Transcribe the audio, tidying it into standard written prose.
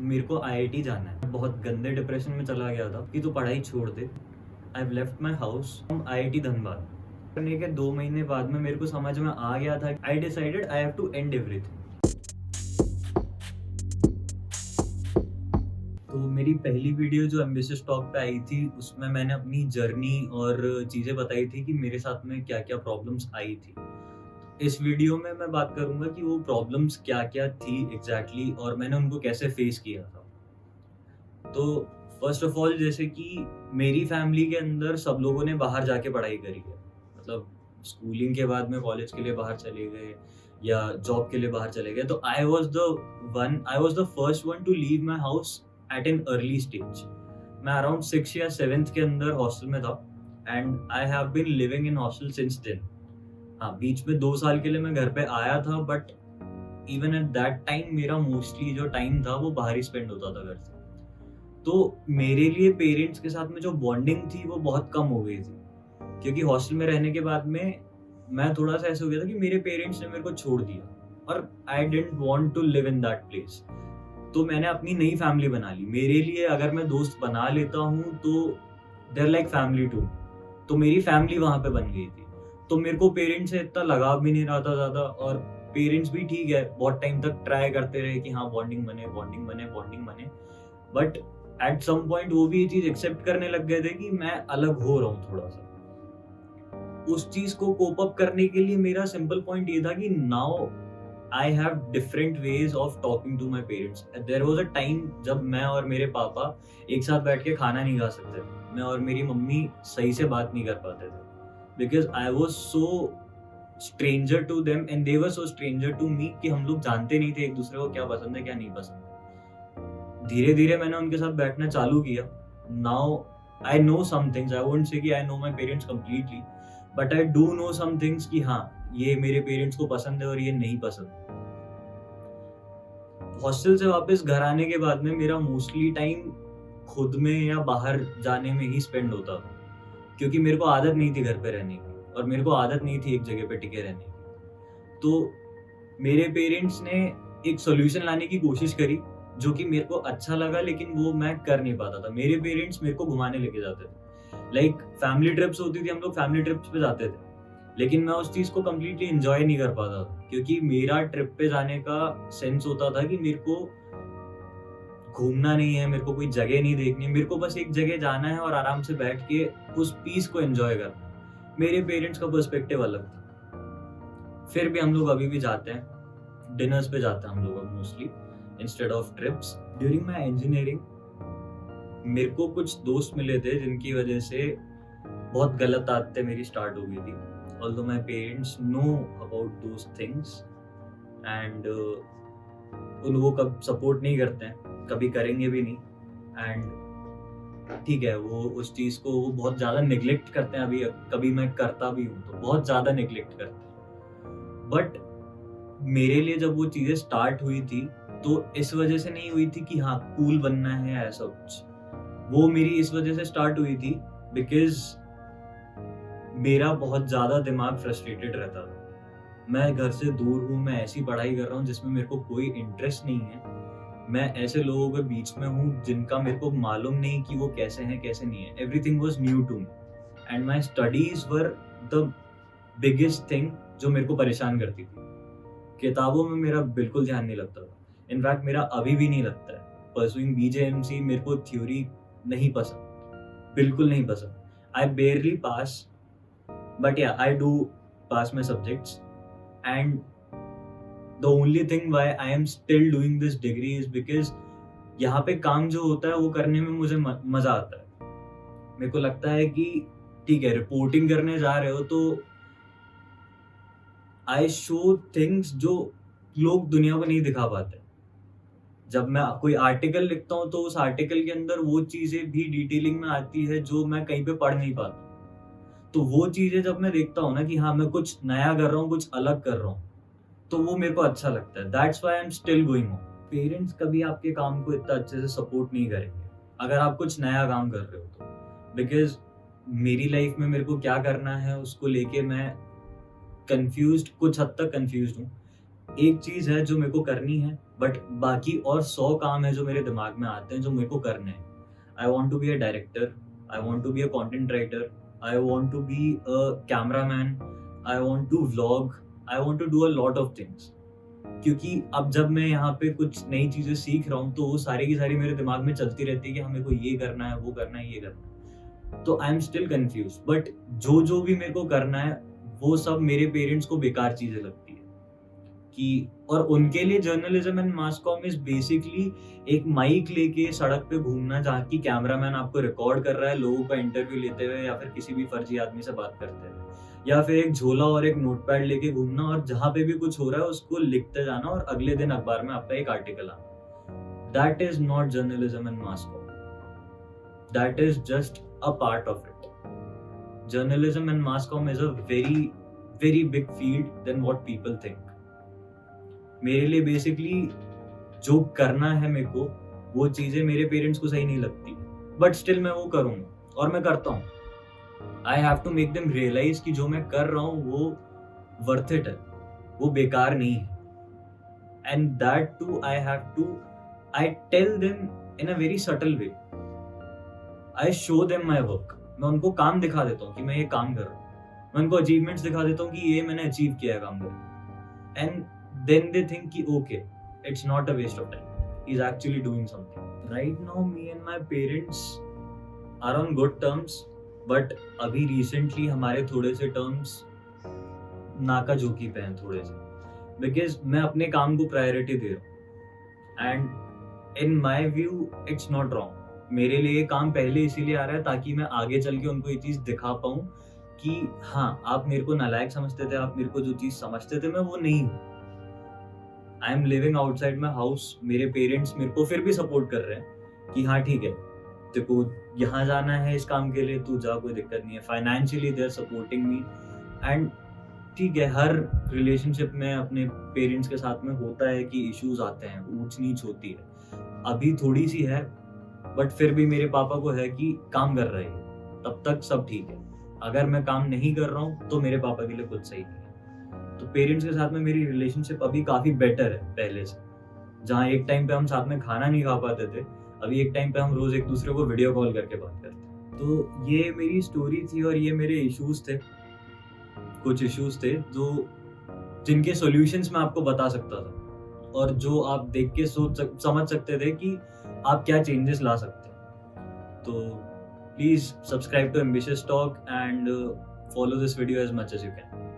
मेरे को आईआईटी जाना है। बहुत गंदे डिप्रेशन में चला गया था कि तू पढ़ाई छोड़ दे। I have left my house from IIT Dhanbad. करने के 2 महीने बाद में मेरे को समझ में आ गया था, I decided I have to end everything. तो मेरी पहली वीडियो जो एम्बिशियस टॉक पे आई थी, उसमें मैंने अपनी जर्नी और चीज़ें बताई थी कि मेरे साथ में क्या-क्या प्रॉब्लम्स आई थी। इस वीडियो में मैं बात करूँगा कि वो प्रॉब्लम्स क्या-क्या थी एग्ज़ैक्टली और मैंने उनको कैसे फेस किया था। तो फर्स्ट ऑफ ऑल, जैसे कि मेरी फैमिली के अंदर सब लोगों ने बाहर जाके पढ़ाई करी है। मतलब स्कूलिंग के बाद में कॉलेज के लिए बाहर चले गए या जॉब के लिए बाहर चले गए। तो I was the first one to leave my house at an early stage. मैं अराउंड 6th या 7th के अंदर हॉस्टल में था and I have been living in hostel since then. हाँ, बीच में 2 साल के लिए मैं घर पे आया था, but even at that time मेरा मोस्टली जो टाइम था वो बाहर ही स्पेंड होता था घर से। तो मेरे लिए पेरेंट्स के साथ में जो बॉन्डिंग थी वो बहुत कम हो गई थी, क्योंकि हॉस्टल में रहने के बाद में मैं थोड़ा-सा ऐसे हो गया था कि मेरे पेरेंट्स ने मेरे को छोड़ दिया और I didn't want to live in that place. तो मैंने अपनी नई फैमिली बना ली। मेरे लिए अगर मैं दोस्त बना लेता हूँ तो they are like family too. तो मेरी फैमिली वहाँ पे बन गई थी। तो मेरे को पेरेंट्स से इतना लगाव भी नहीं रहा था ज़्यादा, और पेरेंट्स भी ठीक है, बहुत टाइम तक ट्राई करते रहे कि हाँ बॉन्डिंग बने, बॉन्डिंग बने, बॉन्डिंग बने। बट एट सम पॉइंट वो भी ये चीज़ एक्सेप्ट करने लग गए थे कि मैं अलग हो रहा हूँ थोड़ा-सा। उस चीज़ को कोप अप करने के लिए मेरा सिंपल पॉइंट ये था कि now I have different ways of talking to my parents. There was a time जब मैं और मेरे पापा एक साथ बैठ के खाना नहीं खा सकते थे। मैं और मेरी मम्मी सही से बात नहीं कर पाते थे, because I was so stranger to them and they were so stranger to me कि हम लोग जानते नहीं थे एक दूसरे को क्या पसंद है क्या नहीं पसंद है। धीरे धीरे मैंने उनके साथ बैठना चालू किया। Now I know some things. I won't say कि I know my parents completely, but I do know some things कि हाँ, ये मेरे पेरेंट्स को पसंद है और ये नहीं पसंद। हॉस्टल से वापस घर आने के बाद में मेरा मोस्टली टाइम खुद में या बाहर जाने में ही स्पेंड होता था, क्योंकि मेरे को आदत नहीं थी घर पे रहने की और मेरे को आदत नहीं थी एक जगह पे टिके रहने की। तो मेरे पेरेंट्स ने एक सॉल्यूशन लाने की कोशिश करी जो कि मेरे को अच्छा लगा, लेकिन वो मैं कर नहीं पाता था। मेरे पेरेंट्स मेरे को घुमाने लेके जाते थे, लाइक फैमिली ट्रिप्स होती थी, हम लोग फैमिली ट्रिप्स पे जाते थे, लेकिन मैं उस चीज़ को कंप्लीटली एन्जॉय नहीं कर पाता था, क्योंकि मेरा ट्रिप पे जाने का सेंस होता था कि मेरे को घूमना नहीं है, मेरे को कोई जगह नहीं देखनी है, मेरे को बस एक जगह जाना है और आराम से बैठ के उस पीस को एन्जॉय करना है। मेरे पेरेंट्स का पर्सपेक्टिव अलग था। फिर भी हम लोग अभी भी जाते हैं, डिनर्स पे जाते हैं हम लोग अब mostly instead of trips. During my engineering मेरे को कुछ दोस्त मिले थे जिनकी वजह से बहुत गलत आदतें मेरी स्टार्ट हो गई थी। Although my parents know about those things and वो कब सपोर्ट नहीं करते हैं, कभी करेंगे भी नहीं। एंड ठीक है, वो उस चीज़ को वो बहुत ज़्यादा निगलेक्ट करते हैं। अभी कभी मैं करता भी हूँ तो बहुत ज़्यादा निगलेक्ट करते हैं। बट मेरे लिए जब वो चीज़ें स्टार्ट हुई थी तो इस वजह से नहीं हुई थी कि हाँ कूल बनना है ऐसा कुछ। वो मेरी इस वजह से स्टार्ट हुई थी बिकॉज़ मेरा बहुत ज़्यादा दिमाग फ्रस्ट्रेटेड रहता था। मैं घर से दूर हूँ, मैं ऐसी पढ़ाई कर रहा हूँ जिसमें मेरे को कोई इंटरेस्ट नहीं है। मैं ऐसे लोगों के बीच में हूँ जिनका मेरे को मालूम नहीं कि वो कैसे हैं, कैसे नहीं है। Everything was new to me and my studies were the biggest thing जो मेरे को परेशान करती थी। किताबों में मेरा बिल्कुल ध्यान नहीं लगता था। इनफैक्ट मेरा अभी भी नहीं लगता है। परस्यूइंग बीजेएमसी मेरे को थ्योरी नहीं पसंद, बिल्कुल नहीं पसंद। आई बेयरली पास, but yeah, I do pass my subjects, and the only thing why I am still doing this degree is because यहाँ पे काम जो होता है वो करने में मुझे मजा आता है। मेरे को लगता है कि ठीक है, रिपोर्टिंग करने जा रहे हो तो आई शो थिंग्स जो लोग दुनिया को नहीं दिखा पाते। जब मैं कोई आर्टिकल लिखता हूँ तो उस आर्टिकल के अंदर वो चीजें भी डिटेलिंग में आती है जो मैं कहीं पे पढ़ नहीं पाता। तो वो चीज़ें जब मैं देखता हूँ ना कि हाँ, मैं कुछ नया कर रहा हूँ, कुछ अलग कर रहा हूँ, तो वो मेरे को अच्छा लगता है। That's why I am still going on. Parents कभी आपके काम को इतना अच्छे से सपोर्ट नहीं करेंगे, अगर आप कुछ नया काम कर रहे हो तो। बिकॉज़ मेरी लाइफ में मेरे को क्या करना है उसको लेके मैं कन्फ्यूज़्ड, कुछ हद तक कन्फ्यूज़्ड हूँ। एक चीज़ है जो मेरे को करनी है, बट बाकी और 100 काम है जो मेरे दिमाग में आते हैं जो मेरे को करने हैं। I want to be a director, I want to be a content writer, I want to be a cameraman, I want to vlog, I want to do a lot of things. क्योंकि अब जब मैं यहाँ पे कुछ नई चीज़ें सीख रहा हूँ, तो वो सारी की सारी मेरे दिमाग में चलती रहती है कि हाँ, मेरे को ये करना है, वो करना है, ये करना है। तो I am still confused, but जो भी मेरे को करना है, वो सब मेरे पेरेंट्स को बेकार चीज़ें लगती है। कि और उनके लिए journalism and mass com is basically एक माइक लेके सड़क पे घूमना, जहाँ की कैमरामैन आपको रिकॉर्ड कर रहा है लोगों का इंटरव्यू लेते हुए या फिर किसी भी फर्जी आदमी से बात करते हुए। या फिर एक झोला और एक नोटपैड लेके घूमना और जहाँ पे भी कुछ हो रहा है उसको लिखते जाना और अगले दिन अखबार में आपका एक आर्टिकल आना। That is not journalism and mass com. That is just a part of it. Journalism and mass comm is a very, very big field than what people think. मेरे लिए बेसिकली जो करना है मेरे को, वो चीज़ें मेरे पेरेंट्स को सही नहीं लगती, बट स्टिल मैं वो करूँगा और मैं करता हूँ। I have to make them realise कि जो मैं कर रहा हूँ वो वर्थ इट है, वो बेकार नहीं है। And that too I tell them in a very subtle way. I show them my work. मैं उनको काम दिखा देता हूँ कि मैं ये काम कर रहा हूँ। मैं उनको अचीवमेंट्स दिखा देता हूँ कि ये मैंने अचीव किया है काम करके। एंड देन दे थिंक कि okay, it's not a waste of time, he is actually doing something. Right now me and my parents are on good terms, but अभी रिसेंटली हमारे थोड़े से टर्म्स नाका-झोंकी पे हैं थोड़े से, बिकॉज़ मैं अपने काम को प्रायोरिटी दे रहा हूँ and in my view it's not wrong. मेरे लिए ये काम पहले इसीलिए आ रहा है ताकि मैं आगे चल के उनको ये चीज़ दिखा पाऊँ कि हाँ, आप मेरे को नालायक समझते थे, आप मेरे को जो चीज़ समझते थे, मैं वो नहीं हूँ। I am living outside my house. मेरे पेरेंट्स मेरे को फिर भी सपोर्ट कर रहे हैं कि हाँ, ठीक है, तेरे को यहाँ जाना है इस काम के लिए, तू जा, कोई दिक्कत नहीं है। Financially they are supporting me and ठीक है, हर रिलेशनशिप में अपने पेरेंट्स के साथ में होता है कि इश्यूज आते हैं, ऊंच-नीच होती है। अभी थोड़ी-सी है, बट फिर भी मेरे पापा को है कि काम कर रहे हैं, तब तक सब ठीक है। अगर मैं काम नहीं कर रहा हूँ, तो मेरे पापा के लिए कुछ सही नहीं है। तो पेरेंट्स के साथ में मेरी रिलेशनशिप अभी काफ़ी बेटर है पहले से। जहाँ एक टाइम पे हम साथ में खाना नहीं खा पाते थे, अभी एक टाइम पे हम रोज़ एक-दूसरे को वीडियो कॉल करके बात करते हैं। तो ये मेरी स्टोरी थी और ये मेरे इश्यूज थे। कुछ इश्यूज थे जिनके सॉल्यूशंस मैं आपको बता सकता था और जो आप देख के समझ सकते थे कि आप क्या चेंजेस ला सकते हैं। तो please subscribe to ambitious talk and follow this video as much as you can.